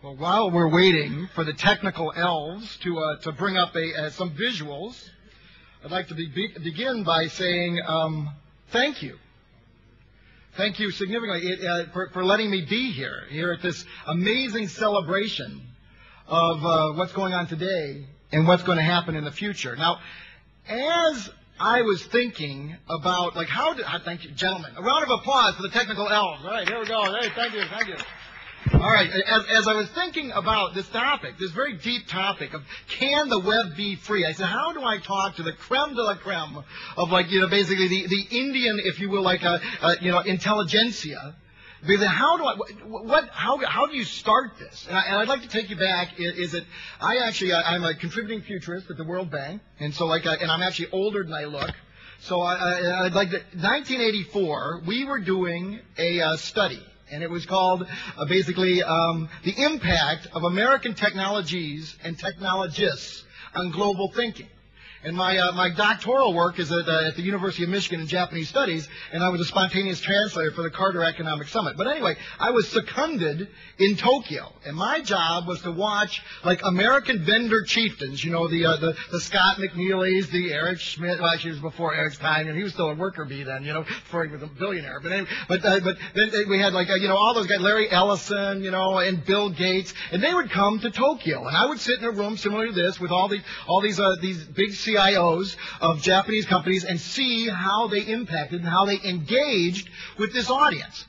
Well, while we're waiting for the technical elves to bring up some visuals, I'd like to begin by saying thank you. Thank you significantly for letting me be here at this amazing celebration of what's going on today and what's going to happen in the future. Now, as I was thinking about, like, thank you, gentlemen. A round of applause for the technical elves. All right, here we go. Hey, thank you, thank you. All right, as I was thinking about this topic, this very deep topic of can the web be free, I said, how do I talk to the creme de la creme of, like, basically the Indian, if you will, like, intelligentsia? Because how do you start this? And I'd like to take you back. I'm a contributing futurist at the World Bank, and so and I'm actually older than I look. So I'd like to. 1984, we were doing a study, and it was called basically the impact of American technologies and technologists on global thinking. And my doctoral work is at the University of Michigan in Japanese Studies, and I was a spontaneous translator for the Carter Economic Summit. But anyway, I was seconded in Tokyo, and my job was to watch, like, American vendor chieftains, the Scott McNeelys, the Eric Schmidt. Well, actually, it was before Eric's time, and he was still a worker bee then, before he was a billionaire. But anyway, but then we had, like, all those guys, Larry Ellison, and Bill Gates, and they would come to Tokyo, and I would sit in a room similar to this with all these big CIOs of Japanese companies and see how they impacted and how they engaged with this audience.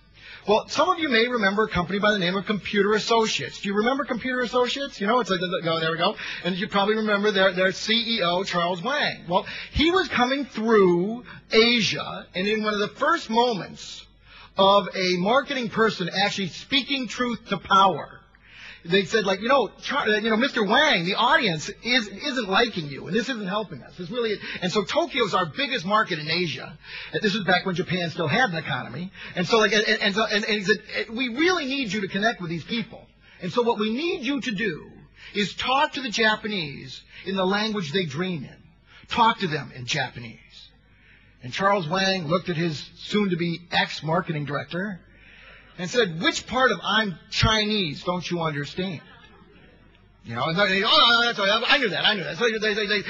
Well, some of you may remember a company by the name of Computer Associates. Do you remember Computer Associates? It's like, there we go. And you probably remember their CEO, Charles Wang. Well, he was coming through Asia, and in one of the first moments of a marketing person actually speaking truth to power, they said, like, Mr. Wang, the audience isn't liking you, and this isn't helping us. It's really, and so Tokyo's our biggest market in Asia. And this is back when Japan still had an economy. And so, like, and he said, we really need you to connect with these people. And so what we need you to do is talk to the Japanese in the language they dream in. Talk to them in Japanese. And Charles Wang looked at his soon-to-be ex-marketing director and said, which part of I'm Chinese don't you understand? And that's right, I knew that. So he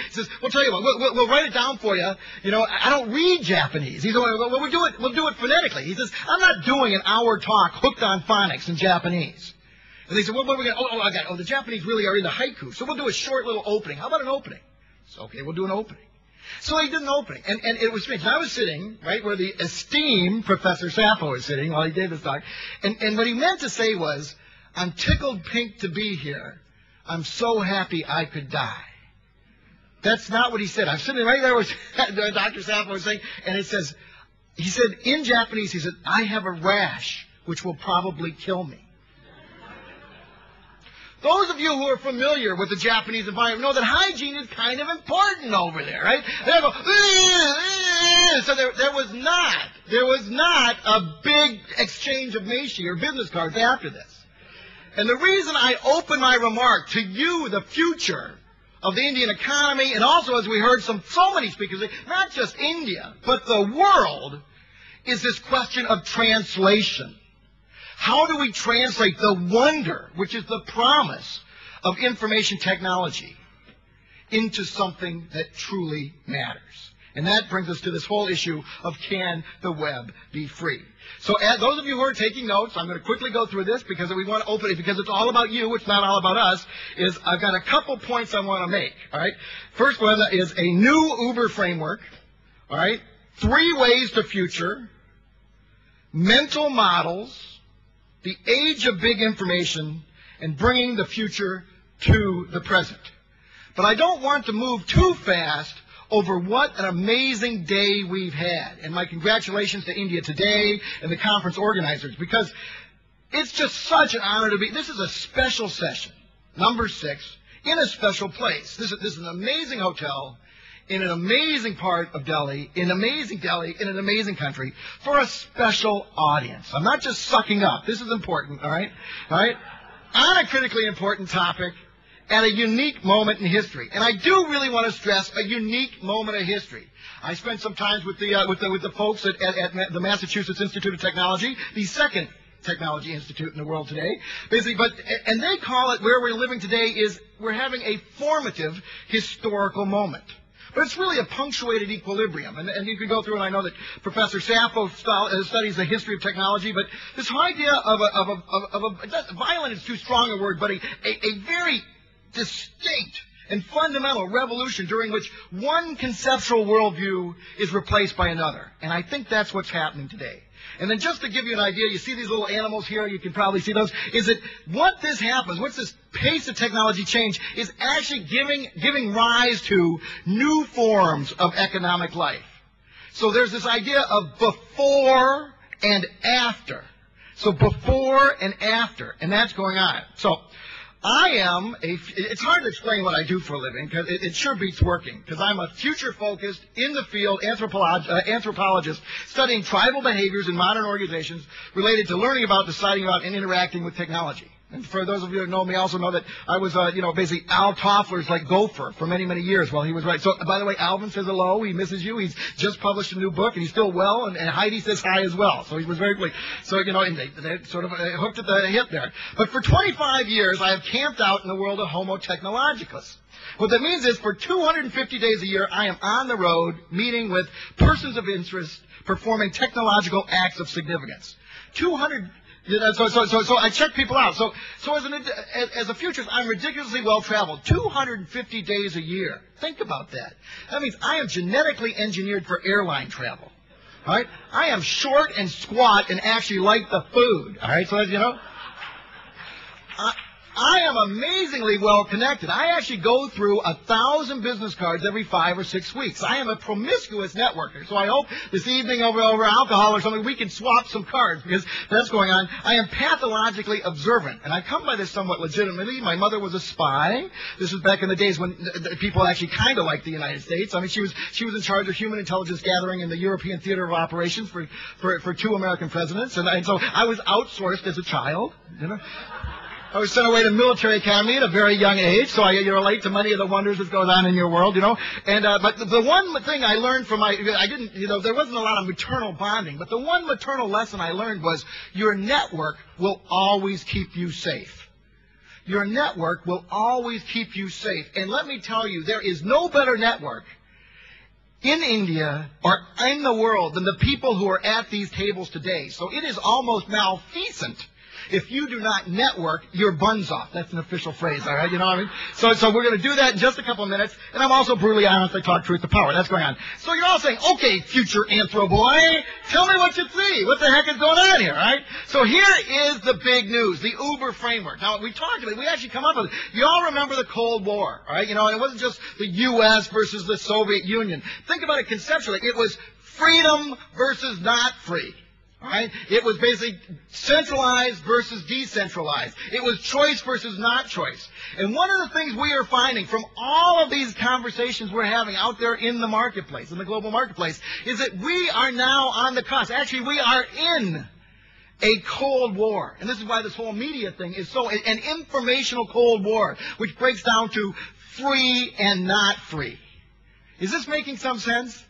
says, we'll tell you what, we'll write it down for you. I don't read Japanese. He said, well, we'll do it phonetically. He says, I'm not doing an hour talk hooked on phonics in Japanese. And they said, well, what are we going to, the Japanese really are into haiku, so we'll do a short little opening. How about an opening? So, okay, we'll do an opening. So he did an opening, and it was strange. I was sitting right where the esteemed Professor Sappho was sitting while he gave his talk, and what he meant to say was, I'm tickled pink to be here. I'm so happy I could die. That's not what he said. I'm sitting right there with Dr. Sappho was saying, and he said in Japanese, he said, I have a rash which will probably kill me. Those of you who are familiar with the Japanese environment know that hygiene is kind of important over there, right? They go, so there was not a big exchange of meishi or business cards after this. And the reason I open my remark to you, the future of the Indian economy, and also, as we heard so many speakers say, not just India, but the world, is this question of translation. How do we translate the wonder, which is the promise of information technology, into something that truly matters? And that brings us to this whole issue of can the web be free? So those of you who are taking notes, I'm going to quickly go through this because we want to open it, because it's all about you, it's not all about us, is I've got a couple points I want to make, all right? First one is a new Uber framework, all right? 3 ways to future, mental models, the age of big information, and bringing the future to the present. But I don't want to move too fast over what an amazing day we've had. And my congratulations to India Today and the conference organizers, because it's just such an honor to be. This is a special session, number 6, in a special place. This is an amazing hotel in an amazing part of Delhi, in an amazing country, for a special audience. I'm not just sucking up. This is important, all right? All right? On a critically important topic at a unique moment in history. And I do really want to stress a unique moment of history. I spent some time with the folks at the Massachusetts Institute of Technology, the second technology institute in the world today, basically. And they call it, where we're living today is we're having a formative historical moment. But it's really a punctuated equilibrium. And you could go through, and I know that Professor Sappho studies the history of technology, but this idea of violent is too strong a word, but a very distinct and fundamental revolution during which one conceptual worldview is replaced by another. And I think that's what's happening today. And then just to give you an idea, you see these little animals here, you can probably see those, is that what this happens, what's this pace of technology change, is actually giving rise to new forms of economic life. So there's this idea of before and after. So before and after, and that's going on. So it's hard to explain what I do for a living, because it sure beats working, because I'm a future-focused, in-the-field anthropologist studying tribal behaviors in modern organizations related to learning about, deciding about, and interacting with technology. And for those of you that know me, also know that I was, basically Al Toffler's gopher for many, many years while he was right. So, by the way, Alvin says hello. He misses you. He's just published a new book, and he's still well. And Heidi says hi as well. So he was very pleased. So, and they sort of hooked at the hip there. But for 25 years, I have camped out in the world of Homo technologicus. What that means is for 250 days a year, I am on the road meeting with persons of interest, performing technological acts of significance. So I check people out. So as a futurist, I'm ridiculously well traveled. 250 days a year. Think about that. That means I am genetically engineered for airline travel. All right? I am short and squat and actually like the food. All right? So I am amazingly well connected. I actually go through 1,000 business cards every 5 or 6 weeks. I am a promiscuous networker. So I hope this evening over alcohol or something we can swap some cards, because that's going on. I am pathologically observant, and I come by this somewhat legitimately. My mother was a spy. This was back in the days when people actually kind of liked the United States. I mean, she was in charge of human intelligence gathering in the European theater of operations for 2 American presidents, and so I was outsourced as a child. I was sent away to military academy at a very young age, so I relate to many of the wonders that goes on in your world, And but the one thing I learned from there wasn't a lot of maternal bonding, but the one maternal lesson I learned was your network will always keep you safe. Your network will always keep you safe. And let me tell you, there is no better network in India or in the world than the people who are at these tables today. So it is almost malfeasant if you do not network your buns off. That's an official phrase, all right? You know what I mean? So we're going to do that in just a couple of minutes. And I'm also brutally honest. I talk truth to power. That's going on. So you're all saying, okay, future anthro boy, tell me what you see. What the heck is going on here, all right? So here is the big news, the Uber framework. Now, we talked about it. We actually come up with it. You all remember the Cold War, all right? And it wasn't just the U.S. versus the Soviet Union. Think about it conceptually. It was freedom versus not free. All right? It was basically centralized versus decentralized. It was choice versus not choice. And one of the things we are finding from all of these conversations we're having out there in the marketplace, in the global marketplace, is that we are now on the cusp. Actually, we are in a Cold War. And this is why this whole media thing is an informational Cold War, which breaks down to free and not free. Is this making some sense?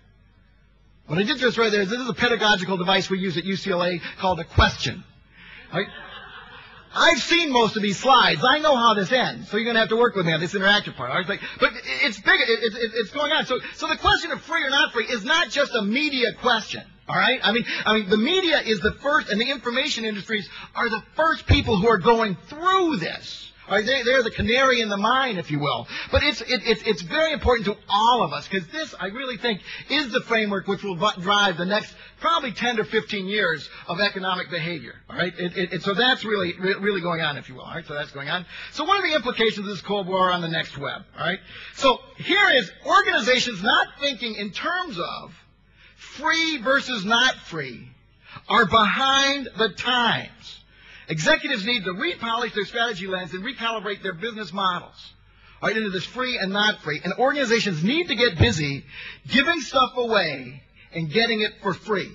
What I did just right there is this is a pedagogical device we use at UCLA called a question. Right? I've seen most of these slides. I know how this ends, so you're going to have to work with me on this interactive part. Right? But it's big. It's going on. So the question of free or not free is not just a media question. All right? I mean, the media is the first, and the information industries are the first people who are going through this. Right, they're the canary in the mine, if you will. But it's very important to all of us, because this, I really think, is the framework which will drive the next probably 10 to 15 years of economic behavior. All right? So that's really going on, if you will. All right? So that's going on. So what are the implications of this Cold War on the next web? All right? So here is organizations not thinking in terms of free versus not free are behind the times. Executives need to repolish their strategy lens and recalibrate their business models into this free and not free. And organizations need to get busy giving stuff away and getting it for free.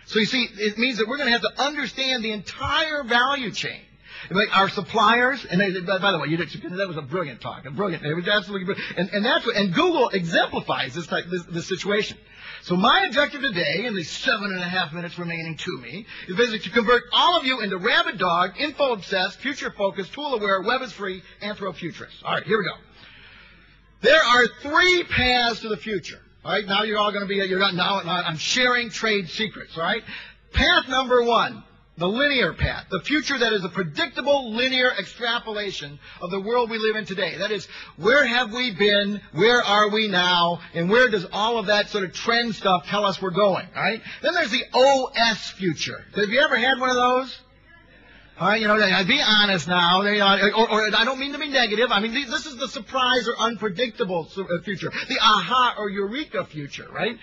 So you see, it means that we're going to have to understand the entire value chain Like our suppliers, and by the way, that was a brilliant talk, it was absolutely brilliant. And that's what, and Google exemplifies this situation. So my objective today, in the 7.5 minutes remaining to me, is basically to convert all of you into rabid dog, info-obsessed, future-focused, tool-aware, web-is-free, anthro-futurists. All right, here we go. There are 3 paths to the future. All right, now you're all going to be, now I'm sharing trade secrets, all right? Path number 1. The linear path, the future that is a predictable linear extrapolation of the world we live in today. That is, where have we been, where are we now, and where does all of that sort of trend stuff tell us we're going, all right? Then there's the OS future. Have you ever had one of those? All right, be honest now, or I don't mean to be negative. I mean, this is the surprise or unpredictable future, the aha or eureka future, right?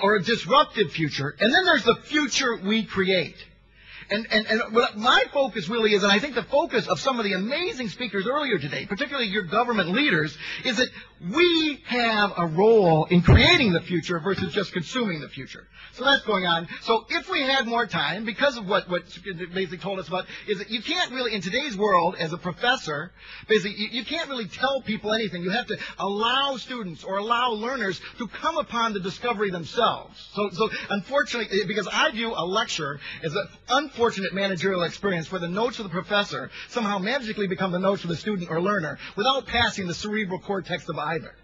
Or a disruptive future. And then there's the future we create. And what my focus really is, and I think the focus of some of the amazing speakers earlier today, particularly your government leaders, is that we have a role in creating the future versus just consuming the future. So that's going on. So if we had more time, because of what basically told us about, is that you can't really, in today's world, as a professor, basically, you can't really tell people anything. You have to allow students or allow learners to come upon the discovery themselves. So unfortunately, because I view a lecture as an unfortunate managerial experience where the notes of the professor somehow magically become the notes of the student or learner without passing the cerebral cortex of either.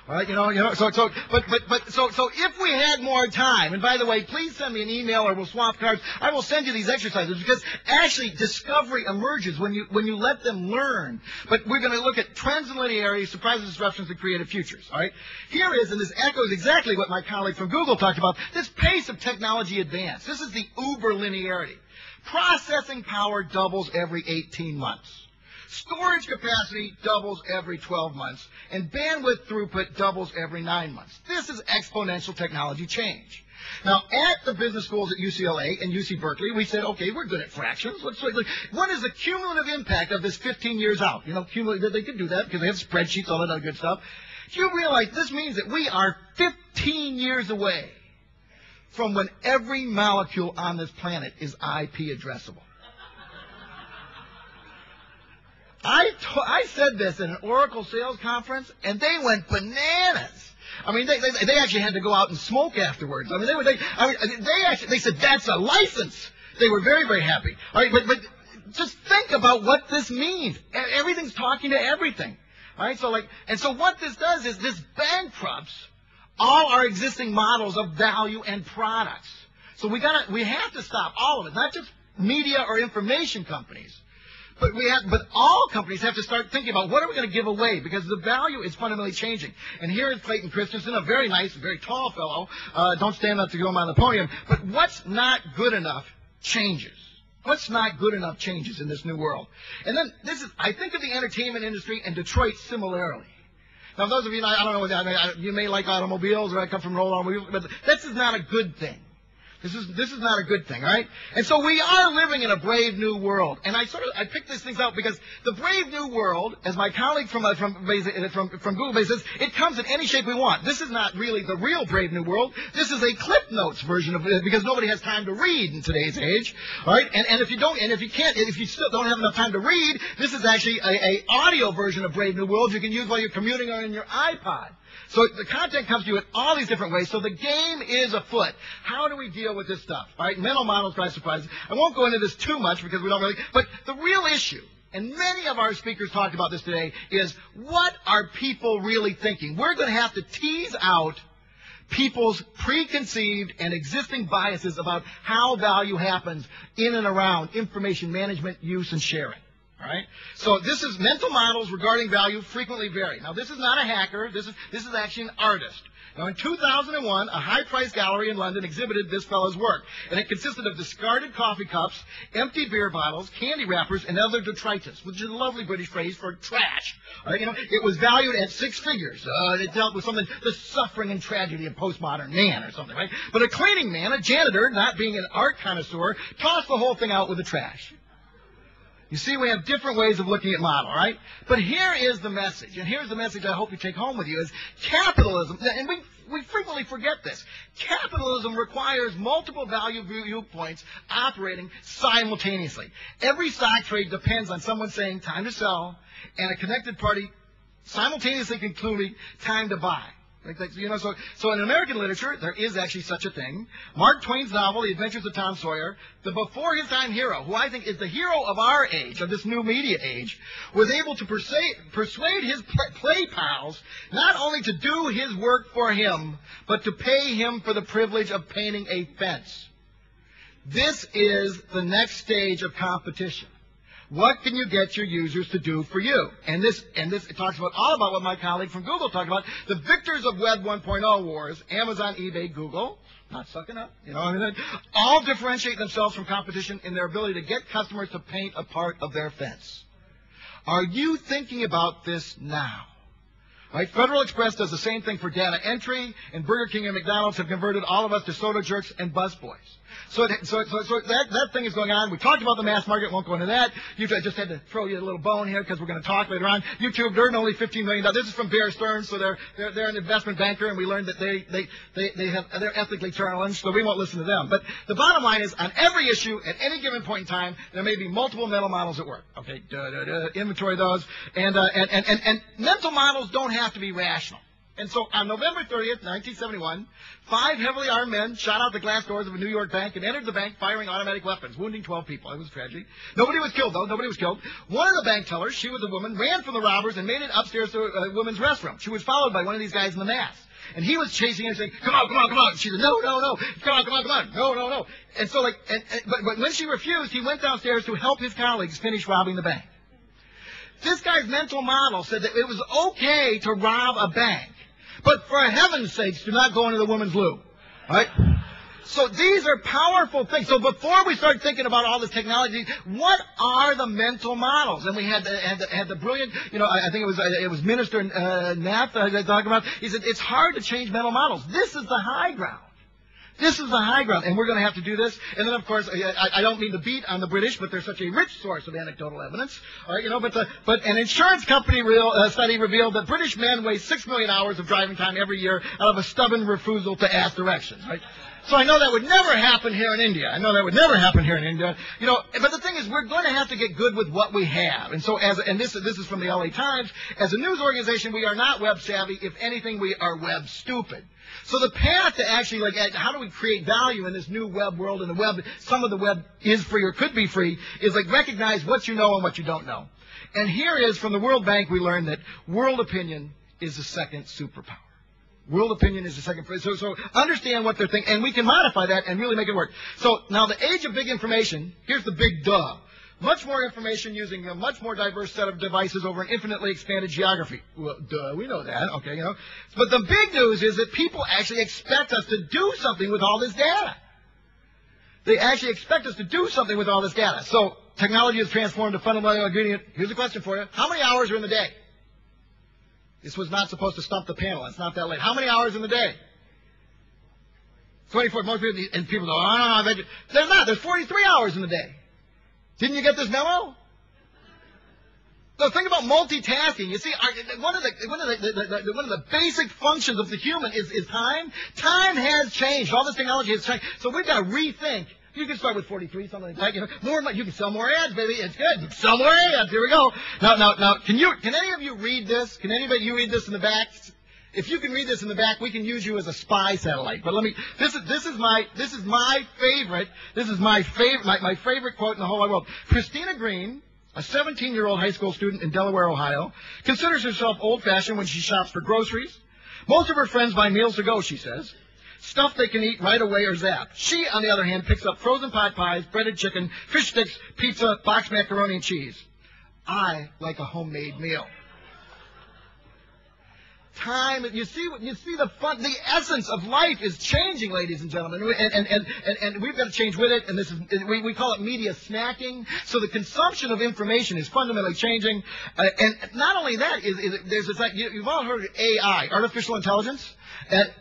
All right, so if we had more time, and by the way, please send me an email or we'll swap cards. I will send you these exercises because actually discovery emerges when you let them learn. But we're going to look at trends and linearity, surprises, disruptions, and creative futures. All right, here is, and this echoes exactly what my colleague from Google talked about, this pace of technology advance. This is the uber linearity. Processing power doubles every 18 months. Storage capacity doubles every 12 months, and bandwidth throughput doubles every 9 months. This is exponential technology change. Now, at the business schools at UCLA and UC Berkeley, we said, okay, we're good at fractions. What is the cumulative impact of this 15 years out? They could do that because they have spreadsheets, all that other good stuff. Do you realize this means that we are 15 years away from when every molecule on this planet is IP addressable? I said this at an Oracle sales conference, and they went bananas. I mean, they actually had to go out and smoke afterwards. I mean, they said that's a license. They were very, very happy. All right, but just think about what this means. Everything's talking to everything. All right, so what this does is this bankrupts all our existing models of value and products. So we have to stop all of it, not just media or information companies. But all companies have to start thinking about what are we going to give away, because the value is fundamentally changing. And here is Clayton Christensen, a very nice, very tall fellow. Don't stand up to go on the podium. But what's not good enough changes. What's not good enough changes in this new world. And then I think of the entertainment industry and Detroit similarly. Now, those of you, I don't know, you may like automobiles, or I come from an old automobile, but this is not a good thing. This is not a good thing, all right? And so we are living in a brave new world. And I picked these things out because the brave new world, as my colleague from Google says, it comes in any shape we want. This is not really the real brave new world. This is a Clip Notes version of it because nobody has time to read in today's age, all right? And if you still don't have enough time to read, this is actually a audio version of Brave New World you can use while you're commuting or in your iPod. So the content comes to you in all these different ways. So the game is afoot. How do we deal with this stuff? All right, mental models drive surprises. I won't go into this too much because we don't really. But the real issue, and many of our speakers talked about this today, is what are people really thinking? We're going to have to tease out people's preconceived and existing biases about how value happens in and around information management, use, and sharing. All right? So this is mental models regarding value frequently vary. Now, this is not a hacker. This is actually an artist. Now, in 2001, a high-priced gallery in London exhibited this fellow's work, and it consisted of discarded coffee cups, empty beer bottles, candy wrappers, and other detritus, which is a lovely British phrase for trash. It was valued at 6 figures. It dealt with something, the suffering and tragedy of postmodern man or something, right? But a cleaning man, a janitor, not being an art connoisseur, tossed the whole thing out with the trash. You see, we have different ways of looking at model, right? But here is the message, and here's the message I hope you take home with you, is capitalism, and we frequently forget this. Capitalism requires multiple value viewpoints operating simultaneously. Every stock trade depends on someone saying time to sell and a connected party simultaneously concluding time to buy. So in American literature, there is actually such a thing. Mark Twain's novel, The Adventures of Tom Sawyer, the before-his-time hero, who I think is the hero of our age, of this new media age, was able to persuade his play pals not only to do his work for him, but to pay him for the privilege of painting a fence. This is the next stage of competition. What can you get your users to do for you? And this it talks about all about what my colleague from Google talked about, the victors of Web 1.0 wars, Amazon, eBay, Google, not sucking up, all differentiate themselves from competition in their ability to get customers to paint a part of their fence. Are you thinking about this now? Right? Federal Express does the same thing for data entry, and Burger King and McDonald's have converted all of us to soda jerks and busboys. So that thing is going on. We talked about the mass market. Won't go into that. I just had to throw you a little bone here because we're going to talk later on. YouTube, they're only $15 million. This is from Bear Stearns, so they're an investment banker, and we learned that they're ethically challenged, so we won't listen to them. But the bottom line is, on every issue at any given point in time, there may be multiple mental models at work. Okay, inventory those, and mental models don't have to be rational. And so on November 30th, 1971, 5 heavily armed men shot out the glass doors of a New York bank and entered the bank firing automatic weapons, wounding 12 people. It was a tragedy. Nobody was killed, though. Nobody was killed. One of the bank tellers, she was a woman, ran from the robbers and made it upstairs to a women's restroom. She was followed by one of these guys in the mask. And he was chasing her saying, come on. She said, no. Come on. No. And so, but when she refused, he went downstairs to help his colleagues finish robbing the bank. This guy's mental model said that it was okay to rob a bank. But for heaven's sakes, do not go into the women's loo. Right? So these are powerful things. So before we start thinking about all this technology, what are the mental models? And we had the brilliant, I think it was Minister Nath talking about. He said it's hard to change mental models. This is the high ground. This is the high ground, and we're going to have to do this. And then, of course, I don't mean to beat on the British, but they're such a rich source of anecdotal evidence. But an insurance company study revealed that British men waste 6 million hours of driving time every year out of a stubborn refusal to ask directions. Right? So I know that would never happen here in India. But the thing is, we're going to have to get good with what we have. And so, this is from the LA Times, as a news organization, we are not web savvy. If anything, we are web stupid. So the path to actually, how do we create value in this new web world? And the web, some of the web is free or could be free, is recognize what you know and what you don't know. And here is, from the World Bank, we learned that world opinion is the second superpower. World opinion is the second. So understand what they're thinking, and we can modify that and really make it work. So now the age of big information, here's the big duh. Much more information using a much more diverse set of devices over an infinitely expanded geography. Well, duh, we know that, okay, But the big news is that people actually expect us to do something with all this data. They actually expect us to do something with all this data. So technology has transformed a fundamental ingredient. Here's a question for you. How many hours are in the day? This was not supposed to stump the panel. It's not that late. How many hours in the day? 24. Most people, and people go, oh, no. There's not. There's 43 hours in the day. Didn't you get this memo? So think about multitasking. You see, one of the basic functions of the human is time. Time has changed. All this technology has changed. So we've got to rethink. You can start with 43, something like that. You can sell more ads, baby. It's good. Sell more ads. Here we go. Now, can any of you read this? Can anybody you read this in the back? If you can read this in the back, we can use you as a spy satellite. But this is my favorite quote in the whole wide world. Christina Green, a 17-year-old high school student in Delaware, Ohio, considers herself old-fashioned when she shops for groceries. Most of her friends buy meals to go, she says. Stuff they can eat right away or zap. She, on the other hand, picks up frozen pot pies, breaded chicken, fish sticks, pizza, boxed macaroni and cheese. I like a homemade meal. Time, you see the fun, the essence of life is changing, ladies and gentlemen, and we've got to change with it. And this is we call it media snacking. So the consumption of information is fundamentally changing, and not only that there's this you've all heard of AI, artificial intelligence,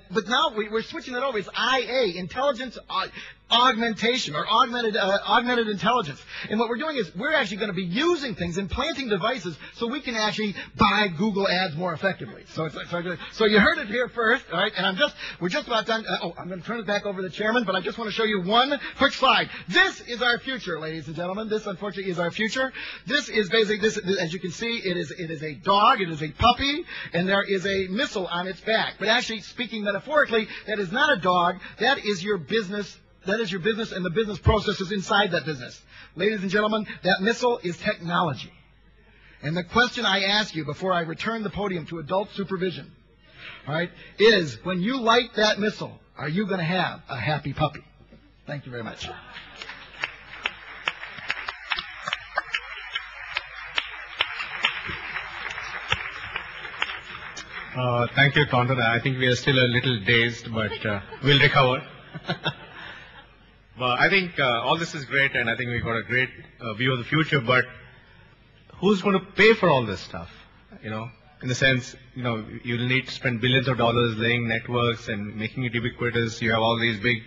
but now we're switching it over. It's IA, intelligence. augmentation or augmented intelligence. And what we're doing is we're actually going to be using things, implanting devices, so we can actually buy Google ads more effectively. So you heard it here first, all right? And we're just about done. I'm going to turn it back over to the chairman, but I just want to show you one quick slide. This is our future, ladies and gentlemen. This, unfortunately, is our future. This is basically this. As you can see, it is a dog. It is a puppy, and there is a missile on its back. But actually, speaking metaphorically, that is not a dog. That is your business. That is your business and the business processes inside that business. Ladies and gentlemen, that missile is technology. And the question I ask you before I return the podium to adult supervision, all right, is when you light that missile, are you going to have a happy puppy? Thank you very much. Thank you, Thornton. I think we are still a little dazed, but we'll recover. But I think all this is great, and I think we've got a great view of the future, but who's going to pay for all this stuff? You know, in the sense, you know, you'll need to spend billions of dollars laying networks and making it ubiquitous. You have all these big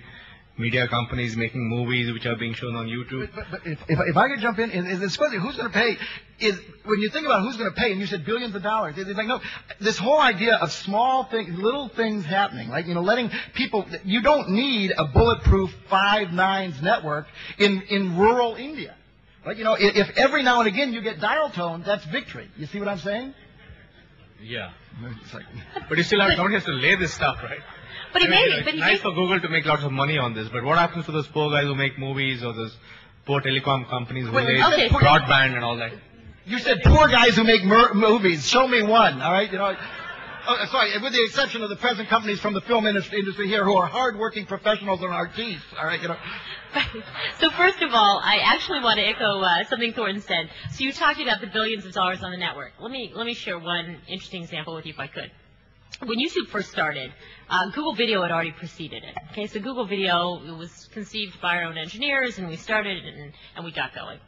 media companies making movies which are being shown on YouTube. But if I could jump in, is this question, who's going to pay, is when you think about who's going to pay, and you said billions of dollars, it's like, no, this whole idea of small things, little things happening, like, you know, letting people, you don't need a bulletproof 5 nines network in rural India. Like, you know, if every now and again you get dial tone, that's victory. You see what I'm saying? Yeah. But you still don't have to lay this stuff, right? But it's nice for Google to make lots of money on this, but what happens to those poor guys who make movies, or those poor telecom companies who lay broadband and all that? You said poor guys who make movies. Show me one, all right? You know, sorry, with the exception of the present companies from the film industry here who are hard-working professionals and artists, all right? You know. Right. So first of all, I actually want to echo something Thornton said. So you talked about the billions of dollars on the network. Let me share one interesting example with you, if I could. When YouTube first started, Google Video had already preceded it. Okay, so Google Video, it was conceived by our own engineers, and we started and we got going.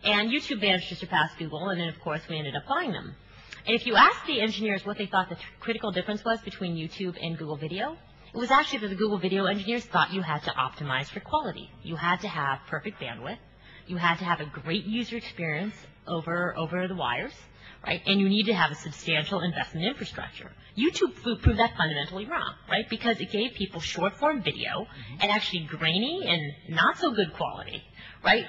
And YouTube managed to surpass Google, and then of course we ended up buying them. And if you ask the engineers what they thought the critical difference was between YouTube and Google Video, it was actually that the Google Video engineers thought you had to optimize for quality. You had to have perfect bandwidth. You had to have a great user experience over the wires, right? And you need to have a substantial investment infrastructure. YouTube proved that fundamentally wrong, right? Because it gave people short-form video and actually grainy and not so good quality, right?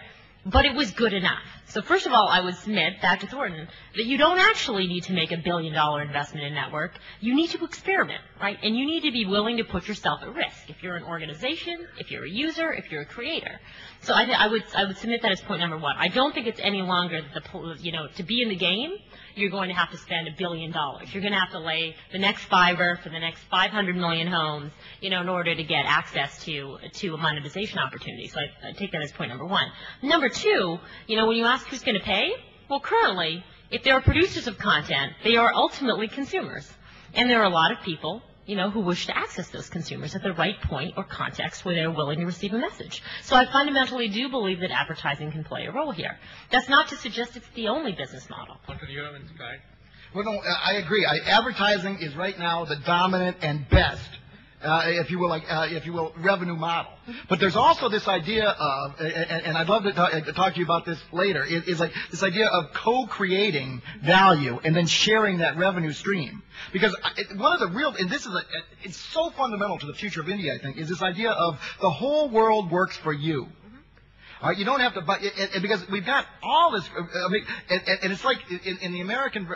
But it was good enough. So first of all, I would submit, back to Thornton, that you don't actually need to make $1 billion investment in network. You need to experiment, right? And you need to be willing to put yourself at risk if you're an organization, if you're a user, if you're a creator. So I would submit that as point number one. I don't think it's any longer to be in the game, you're going to have to spend $1 billion. You're going to have to lay the next fiber for the next 500 million homes, in order to get access to a monetization opportunity. So I take that as point number one. Number two, when you ask who's going to pay, well, currently, if there are producers of content, they are ultimately consumers. And there are a lot of people, who wish to access those consumers at the right point or context where they're willing to receive a message. So I fundamentally do believe that advertising can play a role here. That's not to suggest it's the only business model. Well, no, I agree. Advertising is right now the dominant and best, if you will, revenue model. But there's also this idea of, and I'd love to talk to you about this later, is like this idea of co-creating value and then sharing that revenue stream. Because one of the real, and this is it's so fundamental to the future of India, I think, is this idea of the whole world works for you. You don't have to buy, because we've got all this, and it's like in the American,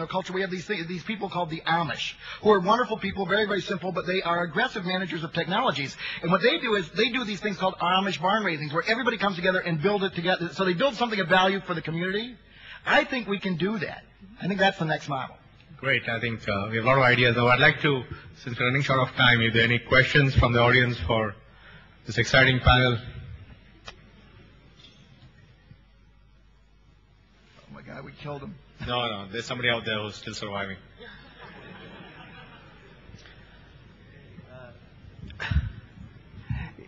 culture, we have these people called the Amish, who are wonderful people, very, very simple, but they are aggressive managers of technologies. And what they do is they do these things called Amish barn raisings, where everybody comes together and build it together. So they build something of value for the community. I think we can do that. I think that's the next model. Great. I think we have a lot of ideas. Now, I'd like to, since we're running short of time, if there are any questions from the audience for this exciting panel. We killed him. No, there's somebody out there who's still surviving.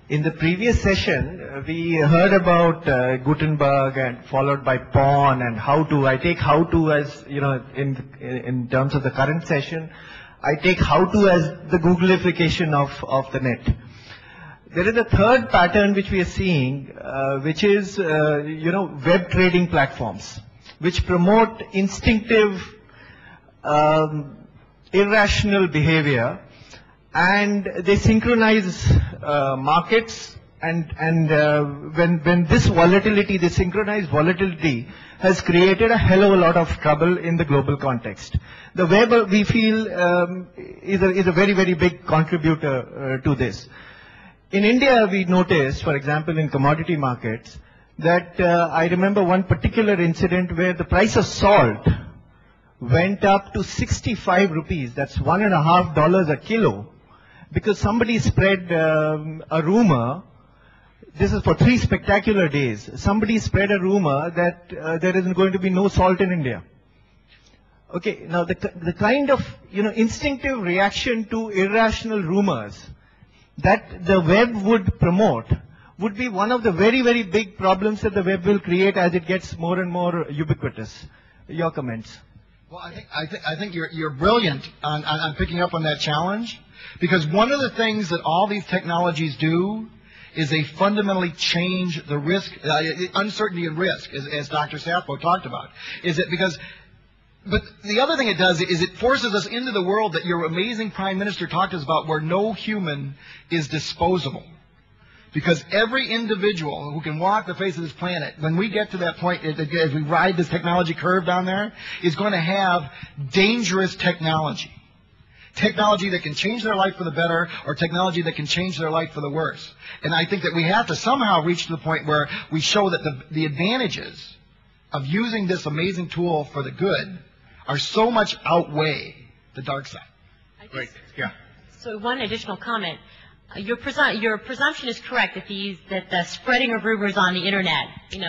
In the previous session, we heard about Gutenberg and followed by Pawn and how to. I take how to as, in terms of the current session, I take how to as the Googleification of the net. There is a third pattern which we are seeing, which is, web trading platforms, which promote instinctive, irrational behavior, and they synchronize markets. And when this volatility, this synchronized volatility, has created a hell of a lot of trouble in the global context. The web, we feel, is a very, very big contributor to this. In India, we noticed, for example, in commodity markets, that I remember one particular incident where the price of salt went up to 65 rupees. That's $1.50 a kilo, because somebody spread a rumor. This is for 3 spectacular days. Somebody spread a rumor that there isn't going to be no salt in India. Okay, now the kind of instinctive reaction to irrational rumors that the web would promote would be one of the very, very big problems that the web will create as it gets more and more ubiquitous. Your comments? Well, I think you're brilliant on picking up on that challenge, because one of the things that all these technologies do is they fundamentally change the risk, uncertainty and risk, as Dr. Sappho talked about. But the other thing it does is it forces us into the world that your amazing Prime Minister talked to us about, where no human is disposable. Because every individual who can walk the face of this planet, when we get to that point, as we ride this technology curve down there, is going to have dangerous technology. Technology that can change their life for the better, or technology that can change their life for the worse. And I think that we have to somehow reach to the point where we show that the advantages of using this amazing tool for the good are so much outweigh the dark side. Right. Yeah. So one additional comment. Your presumption is correct that the spreading of rumors on the internet,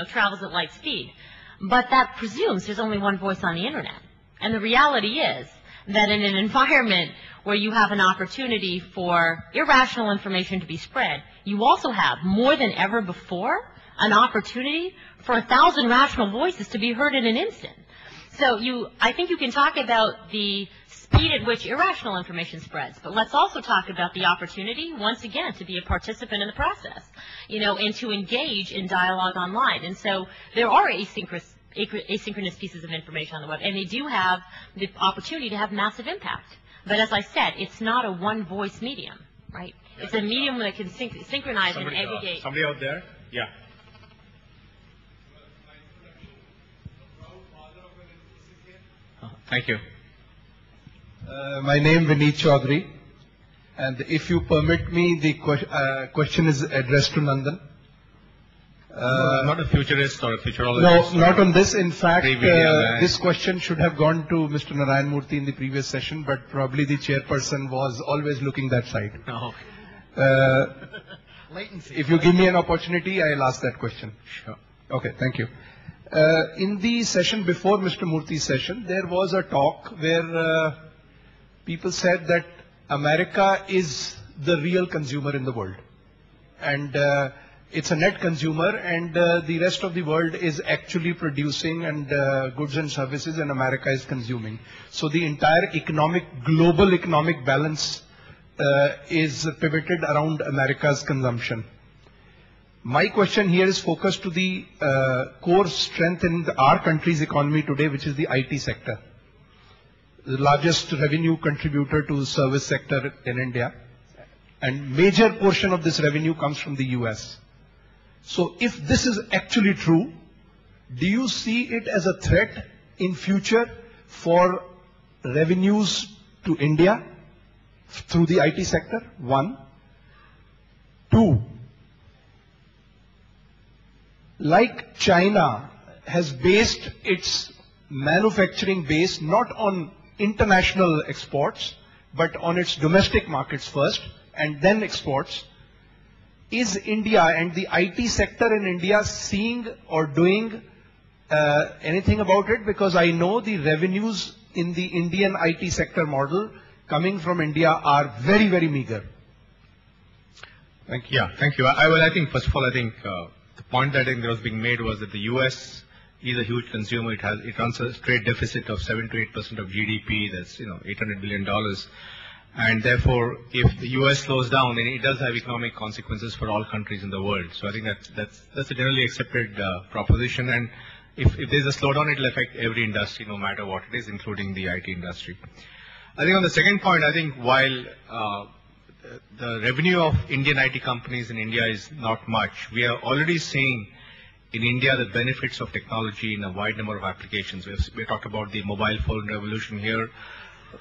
travels at light speed. But that presumes there's only one voice on the internet. And the reality is that in an environment where you have an opportunity for irrational information to be spread, you also have, more than ever before, an opportunity for 1,000 rational voices to be heard in an instant. So I think you can talk about the speed at which irrational information spreads, but let's also talk about the opportunity, once again, to be a participant in the process, and to engage in dialogue online. And so there are asynchronous pieces of information on the web, and they do have the opportunity to have massive impact. But as I said, it's not a one-voice medium, right? It's a medium that can synchronize and aggregate. Somebody out there? Yeah. Thank you. My name is Vineet Chaudhary, and if you permit me, the question is addressed to Nandan. Not a futurist or a futurologist. No, not on this. In fact, this question should have gone to Mr. Narayan Murthy in the previous session, but probably the chairperson was always looking that side. No. If you give me an opportunity, I'll ask that question. Sure. Okay, thank you. In the session before Mr. Murthy's session, there was a talk where people said that America is the real consumer in the world. And it's a net consumer, and the rest of the world is actually producing and goods and services, and America is consuming. So the entire global economic balance is pivoted around America's consumption. My question here is focused to the core strength in our country's economy today, which is the IT sector. The largest revenue contributor to the service sector in India. And major portion of this revenue comes from the US. So if this is actually true, do you see it as a threat in future for revenues to India through the IT sector? 1. 2. Like China has based its manufacturing base not on international exports, but on its domestic markets first and then exports, is India and the IT sector in India seeing or doing anything about it? Because I know the revenues in the Indian IT sector model coming from India are very, very meager. Thank you. Yeah, thank you. I think, first of all, the point that was being made was that the U.S. is a huge consumer. It runs a trade deficit of 7 to 8% of GDP. That's $800 billion. And therefore, if the US slows down, then it does have economic consequences for all countries in the world. So I think that's a generally accepted proposition. And if there's a slowdown, it will affect every industry, no matter what it is, including the IT industry. I think on the second point, I think while the revenue of Indian IT companies in India is not much, we are already seeing in India the benefits of technology in a wide number of applications. We talked about the mobile phone revolution here.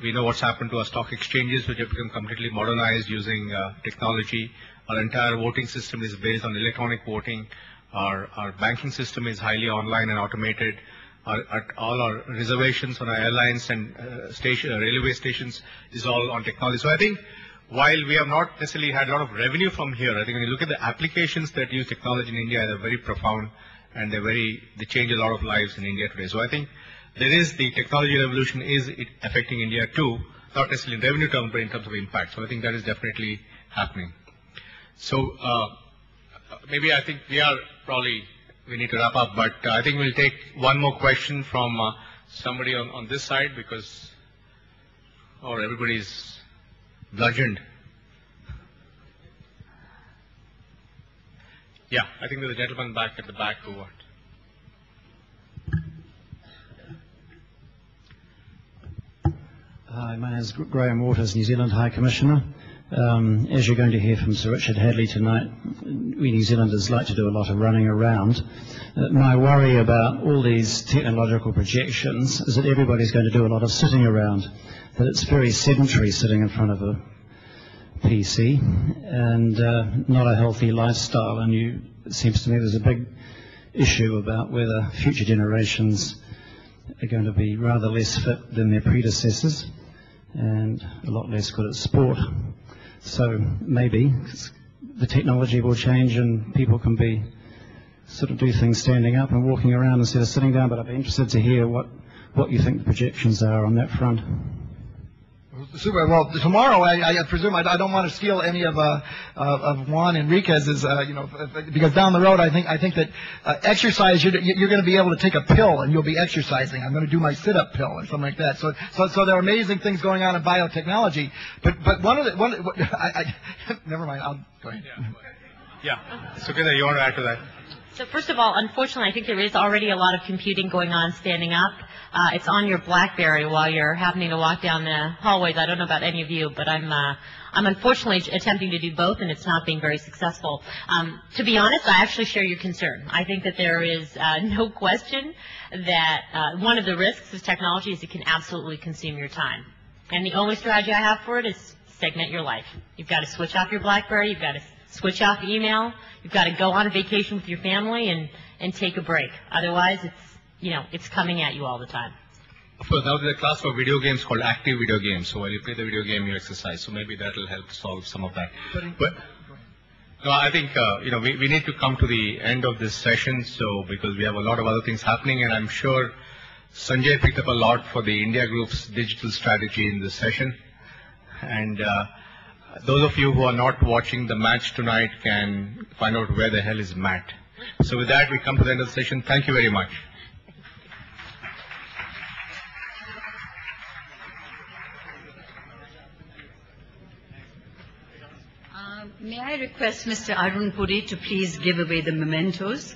We know what's happened to our stock exchanges, which have become completely modernized using technology. Our entire voting system is based on electronic voting. Our banking system is highly online and automated. All our reservations on our airlines and railway stations is all on technology. So I think while we have not necessarily had a lot of revenue from here, I think when you look at the applications that use technology in India, they're very profound and they change a lot of lives in India today. So I think the technology revolution is affecting India too, not necessarily in revenue terms, but in terms of impact. So I think that is definitely happening. So maybe I think we need to wrap up, but I think we'll take one more question from somebody on this side everybody's bludgeoned. Yeah, I think there's a gentleman back at the back who what? Hi, my name is Graham Waters, New Zealand High Commissioner. As you're going to hear from Sir Richard Hadley tonight, we New Zealanders like to do a lot of running around. My worry about all these technological projections is that everybody's going to do a lot of sitting around, that it's very sedentary sitting in front of a PC and not a healthy lifestyle. And it seems to me there's a big issue about whether future generations are going to be rather less fit than their predecessors and a lot less good at sport. So maybe the technology will change and people can do things standing up and walking around instead of sitting down. But I'd be interested to hear what you think the projections are on that front. Super. Well, tomorrow, I presume I don't want to steal any of Juan Enriquez's, because down the road, I think that exercise, you're going to be able to take a pill and you'll be exercising. I'm going to do my sit-up pill or something like that. So there are amazing things going on in biotechnology. But never mind. I'll go ahead. Yeah. Sukhinda, you want to add to that? So first of all, unfortunately, I think there is already a lot of computing going on standing up. It's on your BlackBerry while you're happening to walk down the hallways. I don't know about any of you, but I'm unfortunately attempting to do both, and it's not being very successful. To be honest, I actually share your concern. I think that there is no question that one of the risks of technology is it can absolutely consume your time. And the only strategy I have for it is segment your life. You've got to switch off your BlackBerry. You've got to switch off email. You've got to go on a vacation with your family and take a break. Otherwise, it's coming at you all the time. Of course, now there's a class for video games called active video games. So while you play the video game, you exercise. So maybe that will help solve some of that. But no, I think we need to come to the end of this session. So because we have a lot of other things happening, and I'm sure Sanjay picked up a lot for the India Group's digital strategy in this session. And those of you who are not watching the match tonight can find out where the hell is Matt. So with that, we come to the end of the session. Thank you very much. May I request Mr. Arun Puri to please give away the mementos?